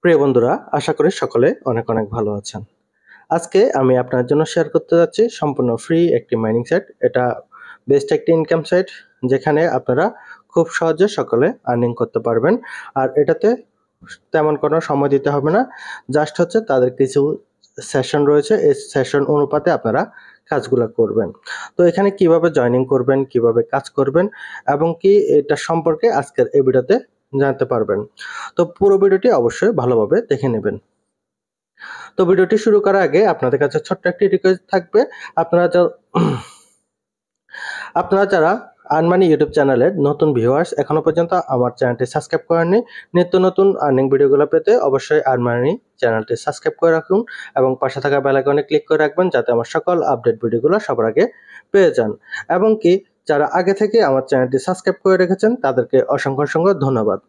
প্রিয় বন্ধুরা, আশা করি সকলে অনেক অনেক ভালো আছেন। আজকে আমি আপনার জন্য শেয়ার করতে যাচ্ছি সম্পূর্ণ ফ্রি একটি মাইনিং সাইট। এটা বেস্ট একটি ইনকাম সাইট, যেখানে আপনারা খুব সহজে সকলে আর্নিং করতে পারবেন। আর এটাতে তেমন কোনো সময় দিতে হবে না, জাস্ট হচ্ছে তাদের কিছু সেশন রয়েছে, এই সেশন অনুপাতে আপনারা কাজগুলো করবেন। তো এখানে কিভাবে জয়েনিং করবেন, কিভাবে কাজ করবেন এবং কি এটা সম্পর্কে আজকের এই ভিডিওতে জানতে পারবেন। তো পুরো ভিডিওটি অবশ্যই ভালোভাবে দেখে নেবেন। তো ভিডিওটি শুরু করার আগে আপনাদের কাছে ছোট্ট একটি রিকোয়েস্ট থাকবে। আপনারা যারা আর্নমানি ইউটিউব চ্যানেলের নতুন ভিউয়ার্স, এখনো পর্যন্ত আমার চ্যানেলটি সাবস্ক্রাইব করেননি, নিত্য নতুন আর্নিং ভিডিওগুলো পেতে অবশ্যই আর্নমানি চ্যানেলটি সাবস্ক্রাইব করে রাখুন এবং পাশে থাকা বেল আইকনে ক্লিক করে রাখবেন, যাতে আমার সকল আপডেট ভিডিওগুলো সবার আগে পেয়ে যান। এবং কি যারা আগে থেকে আমার চ্যানেলটি সাবস্ক্রাইব করে রেখেছেন তাদেরকে অসংখ্য অসংখ্য ধন্যবাদ।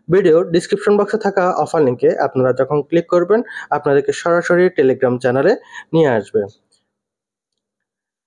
ভিডিওর ডিসক্রিপশন বক্সে থাকা অফার লিঙ্কে আপনারা যখন ক্লিক করবেন, আপনাদেরকে সরাসরি টেলিগ্রাম চ্যানেলে নিয়ে আসবে।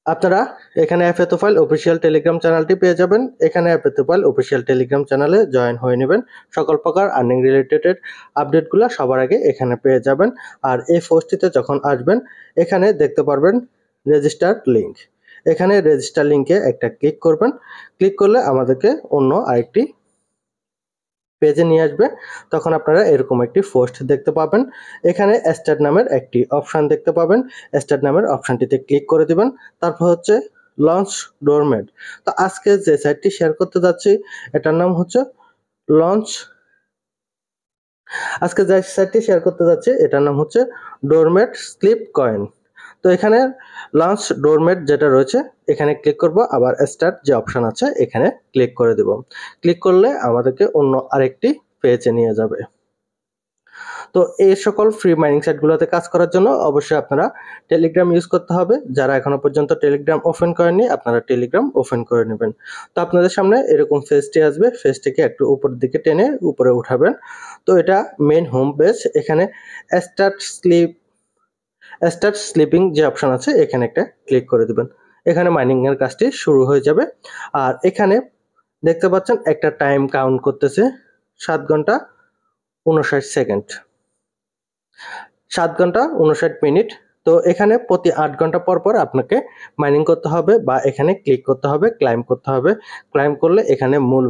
আপনারা এখানে এফ এ তোফাইল অফিসিয়াল টেলিগ্রাম চ্যানেলটি পেয়ে যাবেন। এখানে এফ এ তোফাইল অফিসিয়াল টেলিগ্রাম চ্যানেলে জয়েন হয়ে নেবেন। সকল প্রকার আর্নিং রিলেটেড আপডেটগুলো সবার আগে এখানে পেয়ে যাবেন। আর এই পোস্টটিতে যখন আসবেন, এখানে দেখতে পারবেন রেজিস্টার লিঙ্ক। এখানে রেজিস্টার লিঙ্কে একটা ক্লিক করবেন। ক্লিক করলে আমাদেরকে অন্য আরেকটি পেজে নিয়ে আসবে। তখন আপনারা এরকম একটি পোস্ট দেখতে পাবেন। এখানে স্টার্ট নামের একটি অপশান দেখতে পাবেন। স্টার্ট নামের অপশানটিতে ক্লিক করে দিবেন। তারপর হচ্ছে লঞ্চ ডোরমেট। তো আজকে যে সাইটটি শেয়ার করতে যাচ্ছি, এটার নাম হচ্ছে লঞ্চ আজকে যে সাইটটি শেয়ার করতে যাচ্ছি এটার নাম হচ্ছে ডোরমেট স্লিপ কয়েন। তো এখানে লঞ্চ ডোরমেট যেটা রয়েছে এখানে ক্লিক করব, আবার স্টার্ট যে অপশন আছে এখানে ক্লিক করে দেব। ক্লিক করলে আমাদেরকে অন্য আরেকটি পেজে নিয়ে যাবে। তো এই সকল ফ্রি মাইনিং সাইটগুলোতে কাজ করার জন্য অবশ্যই আপনারা টেলিগ্রাম ইউজ করতে হবে। যারা এখনো পর্যন্ত টেলিগ্রাম ওপেন করেননি, আপনারা টেলিগ্রাম ওপেন করে নেবেন। তো আপনাদের সামনে এরকম পেজটি আসবে। পেজটিকে একটু উপরের দিকে টেনে উপরে উঠাবেন। তো এটা মেইন হোম পেজ। এখানে স্টার্ট স্লিপিং যে অপশন আছে এখানে একটা ক্লিক করে দিবেন। এখানে মাইনিং এর কাজটি শুরু হয়ে যাবে। আর এখানে দেখতে পাচ্ছেন একটা টাইম কাউন্ট করতেছে 7 ঘন্টা 59 সেকেন্ড, 7 ঘন্টা 59 মিনিট। তো এখানে প্রতি 8 ঘন্টা পর পর আপনাকে মাইনিং করতে হবে বা এখানে ক্লিক করতে হবে, ক্লাইম করতে হবে। ক্লাইম করলে এখানে মূল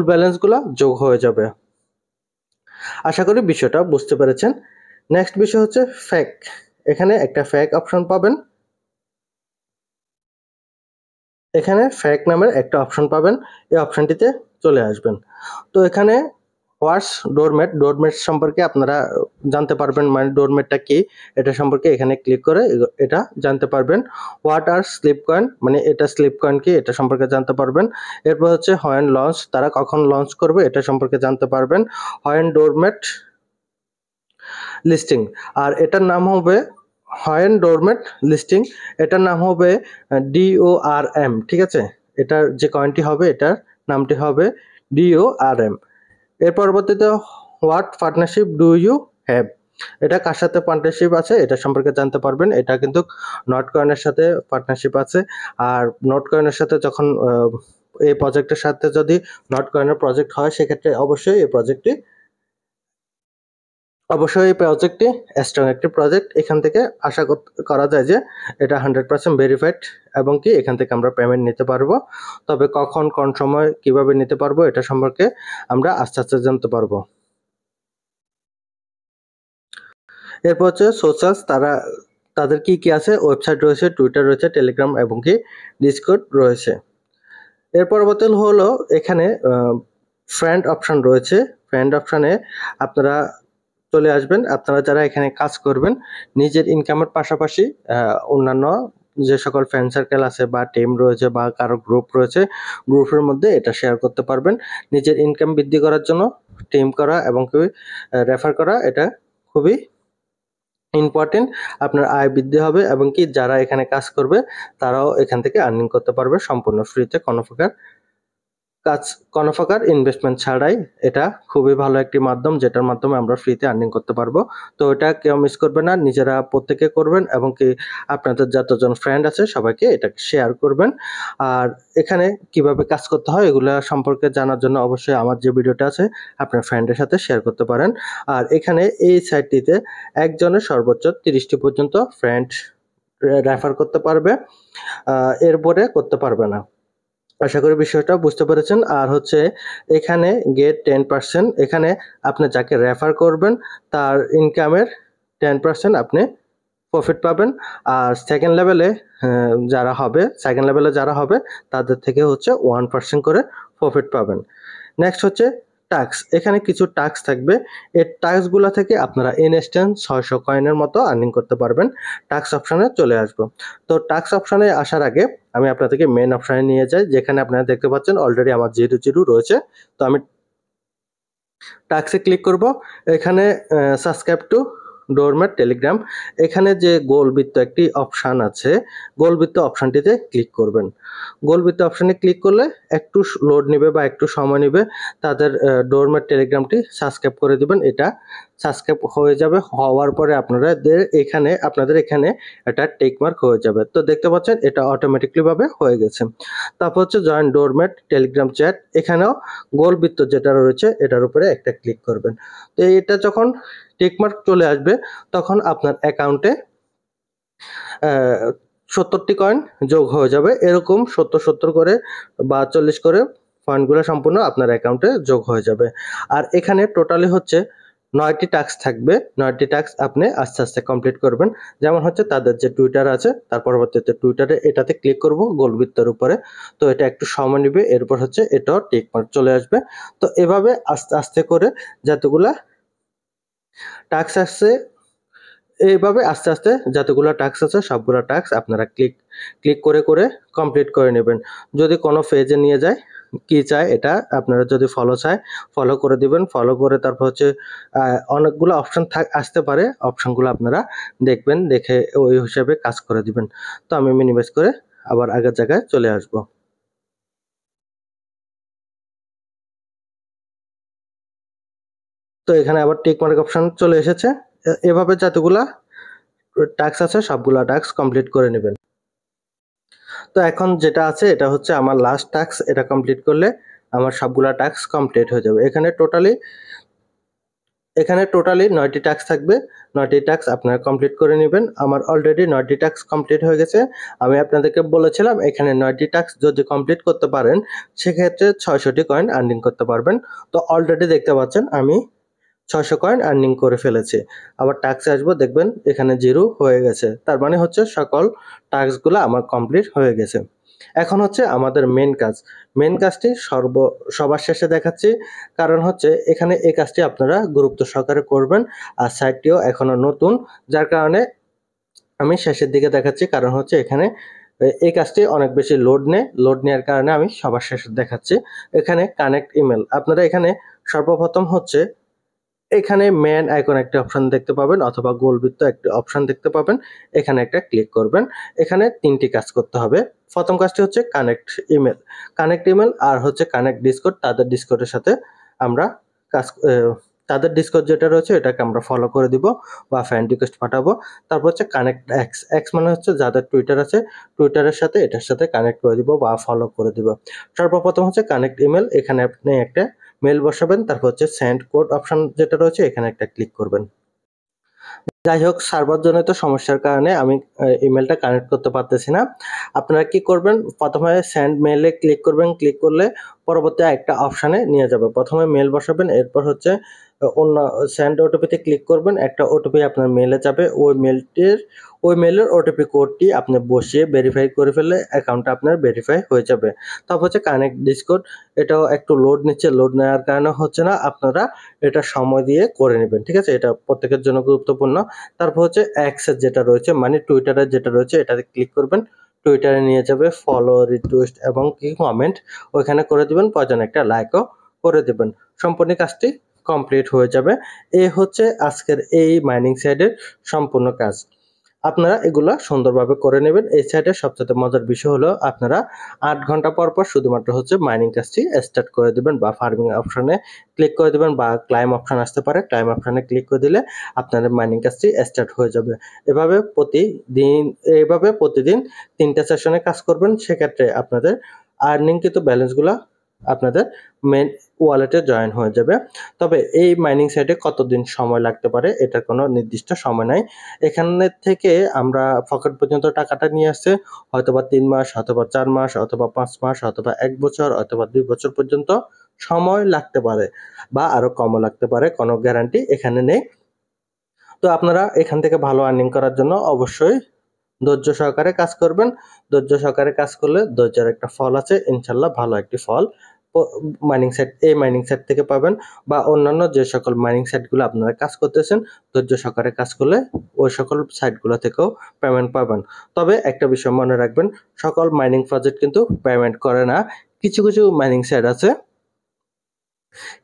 ব্যালেন্সগুলো যোগ হয়ে যাবে। আশা করি বিষয়টা বুঝতে পেরেছেন। নেক্সট বিষয় হচ্ছে ফ্যাক। এখানে একটা ফ্যাক অপশন পাবেন। এখানে ফ্যাক নামের একটা অপশন পাবেন, এই অপশনটিতে চলে আসবেন। তো এখানে হোয়াটস ডোরমেট সম্পর্কে আপনারা জানতে পারবেন, মানে ডোরমেটটা কি এটা সম্পর্কে এখানে ক্লিক করে এটা জানতে পারবেন। হোয়াট আর স্লিপ কয়েন, মানে এটা স্লিপ কয়েন কি এটা সম্পর্কে জানতে পারবেন। এরপর হচ্ছে হোয়েন লঞ্চ, তারা কখন লঞ্চ করবে এটা সম্পর্কে জানতে পারবেন। হোয়েন ডোরমেট লিস্টিং, আর এটার নাম হবে হোয়েন ডোরমেট লিস্টিং, এটার নাম হবে DORM, ঠিক আছে। এটার যে কয়েনটি হবে এটার নামটি হবে DORM। এর পরবর্তীতে what partnership do you have, এটা কার সাথে পার্টনারশিপ আছে এটা সম্পর্কে জানতে পারবেন। এটা কিন্তু নট কয়েনের সাথে পার্টনারশিপ আছে। আর নট কয়েনের সাথে যখন এই প্রজেক্টের সাথে যদি নট কয়েনের প্রজেক্ট হয়, সেক্ষেত্রে অবশ্যই এই প্রজেক্টটি স্ট্রং একটি প্রজেক্ট। এখান থেকে আশা করা যায় যে এটা 100% ভেরিফাইড এবং কি এখান থেকে আমরা পেমেন্ট নিতে পারবো। তবে কখন কোন সময় কিভাবে নিতে পারবো এটা সম্পর্কে আমরা আস্তে আস্তে জানতে পারবো। এরপর হচ্ছে সোশ্যালস, তাদের কি কি আছে, ওয়েবসাইট রয়েছে, টুইটার রয়েছে, টেলিগ্রাম এবং কি ডিসকর্ড রয়েছে। এর পরবর্তী হলো এখানে ফ্রেন্ড অপশন রয়েছে। ফ্রেন্ড অপশানে আপনারা চলে আসবেন। আপনারা যারা এখানে কাজ করবেন, নিজের ইনকামের পাশাপাশি অন্যান্য যে সকল ফ্রেন্ড সার্কেল আছে বা টিম রয়েছে বা কারো গ্রুপ রয়েছে, গ্রুপের মধ্যে এটা শেয়ার করতে পারবেন। নিজের ইনকাম বৃদ্ধি করার জন্য টিম করা এবং কি রেফার করা এটা খুবই ইম্পর্টেন্ট। আপনার আয় বৃদ্ধি হবে এবং কি যারা এখানে কাজ করবে তারাও এখান থেকে আর্নিং করতে পারবে সম্পূর্ণ ফ্রিতে, কোনো প্রকার কাজ কোনো প্রকার ইনভেস্টমেন্ট ছাড়াই এটা খুবই ভালো একটি মাধ্যম, যেটার মাধ্যমে আমরা ফ্রিতে আর্নিং করতে পারবো। তো এটা কেউ মিস করবে না, নিজেরা প্রত্যেকে করবেন এবং কি আপনাদের যতজন ফ্রেন্ড আছে সবাইকে এটা শেয়ার করবেন। আর এখানে কিভাবে কাজ করতে হয় এগুলা সম্পর্কে জানার জন্য অবশ্যই আমার যে ভিডিওটা আছে আপনার ফ্রেন্ডের সাথে শেয়ার করতে পারেন। আর এখানে এই সাইটটিতে একজনের সর্বোচ্চ 30টি পর্যন্ত ফ্রেন্ড রেফার করতে পারবে, এরপরে করতে পারবে না। আশা করি বিষয়টা বুঝতে পেরেছেন। আর হচ্ছে এখানে গেট 10%, এখানে আপনি যাকে রেফার করবেন তার ইনকামের 10% আপনি প্রফিট পাবেন। আর সেকেন্ড লেভেলে যারা হবে তাদের থেকে হচ্ছে 1% করে প্রফিট পাবেন। নেক্সট হচ্ছে টাস্ক, এখানে কিছু টাস্ক থাকবে। এই টাস্কগুলো থেকে আপনারা ইনস্ট্যান্ট 600 কয়েনের মতো আর্নিং করতে পারবেন। টাস্ক অপশানে চলে আসবো। তো টাস্ক অপশানে আসার আগে আমি আপনাদেরকে মেন অপশানে নিয়ে যাই, যেখানে আপনারা দেখতে পাচ্ছেন অলরেডি আমার 0 রয়েছে। তো আমি টাস্কে ক্লিক করব। এখানে সাবস্ক্রাইব টু ডোরমেট টেলিগ্রাম, এখানে যে গোলবৃত্ত একটি অপশান আছে, গোলবৃত্ত অপশানটিতে ক্লিক করবেন। গোলবৃত্ত অপশানে ক্লিক করলে একটু লোড নেবে বা একটু সময় নেবে। তাদের ডোরমেট টেলিগ্রামটি সাবস্ক্রাইব করে দিবেন। এটা সাবস্ক্রাইব হয়ে যাবে, হওয়ার পরে আপনাদের এখানে এটা টেকমার্ক হয়ে যাবে। তো দেখতে পাচ্ছেন এটা অটোমেটিকলি ভাবে হয়ে গেছে। তারপর হচ্ছে জয়েন ডোরমেট টেলিগ্রাম চ্যাট, এখানেও গোলবৃত্ত যেটা রয়েছে এটার উপরে একটা ক্লিক করবেন। তো এটা যখন টিকমার্ক চলে আসবে তখন আপনার অ্যাকাউন্টে 70টি কয়েন যোগ হয়ে যাবে। এরকম 70 করে বা 40 করে পয়েন্টগুলো সম্পূর্ণ আপনার অ্যাকাউন্টে যোগ হয়ে যাবে। আর এখানে টোটালি হচ্ছে 9টি টাস্ক থাকবে। 9টি টাস্ক আপনি আস্তে আস্তে কমপ্লিট করবেন। যেমন হচ্ছে তাদের যে টুইটার আছে, তার পরবর্তীতে টুইটারে এটাতে ক্লিক করব গোলবৃত্তের উপরে। তো এটা একটু সময় নেবে, এরপর হচ্ছে এটাও টিকমার্ক চলে আসবে। তো এভাবে আস্তে আস্তে করে যতগুলা টাস্ক আসছে, এইভাবে আস্তে আস্তে যতগুলো টাস্ক আছে সবগুলো টাস্ক আপনারা ক্লিক করে কমপ্লিট করে নেবেন। যদি কোনো পেজে নিয়ে যায় কি চায় এটা আপনারা যদি ফলো করে দিবেন। ফলো করে তারপর হচ্ছে অনেকগুলো অপশন আসতে পারে, অপশনগুলো আপনারা দেখবেন, দেখে ওই হিসাবে কাজ করে দিবেন। তো আমি মিনিমাইজ করে আবার আগের জায়গায় চলে আসব। তো এখানে আবার টিক মার্ক অপশন চলে এসেছে। এভাবে যতগুলা টাস্ক আছে সবগুলা টাস্ক কমপ্লিট করে নেবেন। তো এখন যেটা আছে এটা হচ্ছে আমার লাস্ট টাস্ক, এটা কমপ্লিট করলে আমার সবগুলা টাস্ক কমপ্লিট হয়ে যাবে। এখানে টোটালি 9টি টাস্ক থাকবে। 9টি টাস্ক আপনারা কমপ্লিট করে নেবেন। আমার অলরেডি 9টি টাস্ক কমপ্লিট হয়ে গেছে। আমি আপনাদেরকে বলেছিলাম এখানে 9টি টাস্ক যদি কমপ্লিট করতে পারেন সেক্ষেত্রে 600টি কয়েন আর্নিং করতে পারবেন। তো অলরেডি দেখতে পাচ্ছেন আমি 600 কয়েন আর্নিং করে ফেলেছি। আবার টাস্কে আসবো, দেখবেন এখানে 0 হয়ে গেছে। তার মানে হচ্ছে সকল টাস্কগুলো আমার কমপ্লিট হয়ে গেছে। এখন হচ্ছে আমাদের মেন কাজটি সবার শেষে দেখাচ্ছি। কারণ হচ্ছে এখানে এই কাজটি আপনারা গুরুত্ব সহকারে করবেন। আর সাইটটিও এখনো নতুন, যার কারণে আমি শেষের দিকে দেখাচ্ছি। কারণ হচ্ছে এখানে এই কাজটি অনেক বেশি লোড নেওয়ার কারণে আমি সবার শেষে দেখাচ্ছি। এখানে কানেক্ট ইমেল, আপনারা এখানে সর্বপ্রথম হচ্ছে এখানে ম্যান আইকন একটা অপশন দেখতে পাবেন অথবা গোলবৃত্ত একটা অপশন দেখতে পাবেন, এখানে একটা ক্লিক করবেন। এখানে 3টি কাজ করতে হবে। প্রথম কাজটি হচ্ছে কানেক্ট ইমেল আর হচ্ছে কানেক্ট ডিসকর্ড। আমরা কাজ তাদের ডিসকর্ড যেটা রয়েছে এটাকে আমরা ফলো করে দিব বা ফ্রেন্ড রিকোয়েস্ট পাঠাবো। তারপর হচ্ছে কানেক্ট এক্স মানে হচ্ছে যাদের টুইটার আছে টুইটারের সাথে এটার সাথে কানেক্ট করে দিব বা ফলো করে দিব। সর্বপ্রথম হচ্ছে কানেক্ট ইমেল, এখানে আপনি একটা মেল বসাবেন। তারপর হচ্ছে সেন্ড কোড অপশন যেটা রয়েছে এখানে একটা ক্লিক করবেন। যাই হোক, সার্ভার জনিত সমস্যার কারণে আমি ইমেলটা কানেক্ট করতে পারতেছি না। আপনারা কি করবেন, প্রথমে সেন্ড মেইলে ক্লিক করবেন। ক্লিক করলে পরবর্তী একটা অপশানে নিয়ে যাবে। প্রথমে মেল বসাবেন, এরপর হচ্ছে অন্য সেন্ড ওটিপিতে ক্লিক করবেন। একটা ওটিপি আপনার মেলে যাবে। ওই মেলের ওটিপি কোডটি আপনি বসিয়ে ভেরিফাই করে ফেললে অ্যাকাউন্টটা আপনার ভেরিফাই হয়ে যাবে। তারপর হচ্ছে কানেক্ট ডিসকর্ড, এটাও একটু লোড নিচ্ছে। লোড নেওয়ার কারণে হচ্ছে না, আপনারা এটা সময় দিয়ে করে নেবেন। ঠিক আছে, এটা প্রত্যেকের জন্য গুরুত্বপূর্ণ। তারপর হচ্ছে অ্যাক্সেস যেটা রয়েছে মানে টুইটারের যেটা রয়েছে এটাতে ক্লিক করবেন। টুইটারে নিয়ে যাবে, ফলো, রিটুইস্ট এবং কি কমেন্ট ওইখানে করে দিবেন। প্রয়োজনে একটা লাইকও করে দিবেন। সম্পূর্ণ কাজটি কমপ্লিট হয়ে যাবে। এই হচ্ছে আজকের এই মাইনিং সাইডের সম্পূর্ণ কাজ। আপনারা এগুলা সুন্দরভাবে করে নেবেন। এই সাইটে সবচেয়ে মজার বিষয় হলো আপনারা 8 ঘন্টা পর শুধুমাত্র হচ্ছে মাইনিং কাজটি স্টার্ট করে দিবেন বা ফার্মিং অপশনে ক্লিক করে দিবেন বা ক্লাইম অপশন আসতে পারে। ক্লাইম অপশনে ক্লিক করে দিলে আপনাদের মাইনিং কাজটি স্টার্ট হয়ে যাবে। এভাবে প্রতিদিন 3টা সেশনে কাজ করবেন। সেক্ষেত্রে আপনাদের আর্নিংকৃত ব্যালেন্সগুলা আপনাদের মেইন ওয়ালেটে জয়েন হয়ে যাবে। তবে এই মাইনিং সাইটে কতদিন সময় লাগতে পারে এটার কোনো নির্দিষ্ট সময় নাই। এখানে থেকে আমরা পকেট পর্যন্ত টাকাটা নিয়ে আসছে হয়তোবা 3 মাস, অথবা 4 মাস, অথবা 5 মাস, অথবা 1 বছর, অথবা 2 বছর পর্যন্ত সময় লাগতে পারে বা আরো কমও লাগতে পারে। কোনো গ্যারান্টি এখানে নেই। তো আপনারা এখান থেকে ভালো আর্নিং করার জন্য অবশ্যই ধৈর্য সহকারে কাজ করবেন। ধৈর্য সহকারে কাজ করলে ধৈর্যের একটা ফল আছে। ইনশাআল্লাহ ভালো একটি ফল এই মাইনিং সাইট থেকে পাবেন বা অন্যান্য যে সকল মাইনিং সাইটগুলো আপনারা কাজ করতেছেন, ধৈর্য সহকারে কাজ করলে ওই সকল সাইটগুলো থেকেও পেমেন্ট পাবেন। তবে একটা বিষয় মনে রাখবেন, সকল মাইনিং প্রজেক্ট কিন্তু পেমেন্ট করে না। কিছু মাইনিং সাইট আছে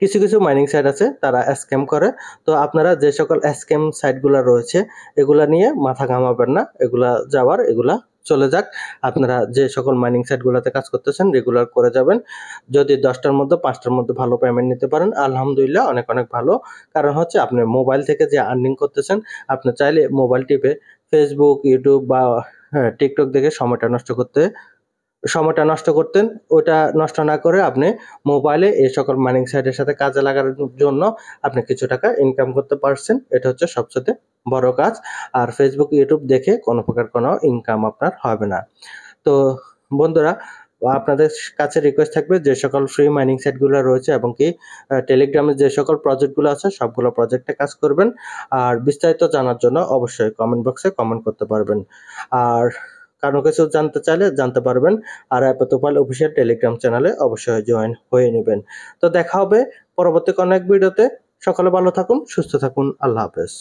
কিছু মাইনিং সাইট আছে তারা স্ক্যাম করে। তো আপনারা যে সকল স্ক্যাম সাইটগুলা রয়েছে এগুলা নিয়ে মাথা ঘামাবেন না। এগুলা চলে যাক। আপনারা যে সকল মাইনিং সাইটগুলোতে কাজ করতেছেন রেগুলার করে যাবেন। যদি 10টার মধ্যে 5টার মধ্যে ভালো পেমেন্ট নিতে পারেন আলহামদুলিল্লাহ অনেক ভালো। কারণ হচ্ছে আপনি মোবাইল থেকে যে আর্নিং করতেছেন, আপনি চাইলে মোবাইল টিপে ফেসবুক, ইউটিউব বা টিকটক দেখে সময়টা নষ্ট করতেন। ওটা নষ্ট না করে আপনি মোবাইলে এই সকল মাইনিং সাইটের সাথে কাজে লাগানোর জন্য আপনি কিছু টাকা ইনকাম করতে পারছেন। এটা হচ্ছে সবচেয়ে বড় কাজ। আর ফেসবুক, ইউটিউব দেখে কোনো প্রকার কোনো ইনকাম আপনার হবে না। তো বন্ধুরা, আপনাদের কাছে রিকোয়েস্ট থাকবে যে সকল ফ্রি মাইনিং সাইটগুলো রয়েছে এবং কি টেলিগ্রামে যে সকল প্রজেক্টগুলো আছে সবগুলো প্রজেক্টে কাজ করবেন। আর বিস্তারিত জানার জন্য অবশ্যই কমেন্ট বক্সে কমেন্ট করতে পারবেন। আর কারো কিছু জানতে চাইলে জানতে পারবেন। আর অ্যাপোতোপাল অফিসিয়াল টেলিগ্রাম চ্যানেলে অবশ্যই জয়েন হয়ে নেবেন। তো দেখা হবে পরবর্তী কোনো এক ভিডিওতে। সকলে ভালো থাকুন, সুস্থ থাকুন। আল্লাহ হাফেজ।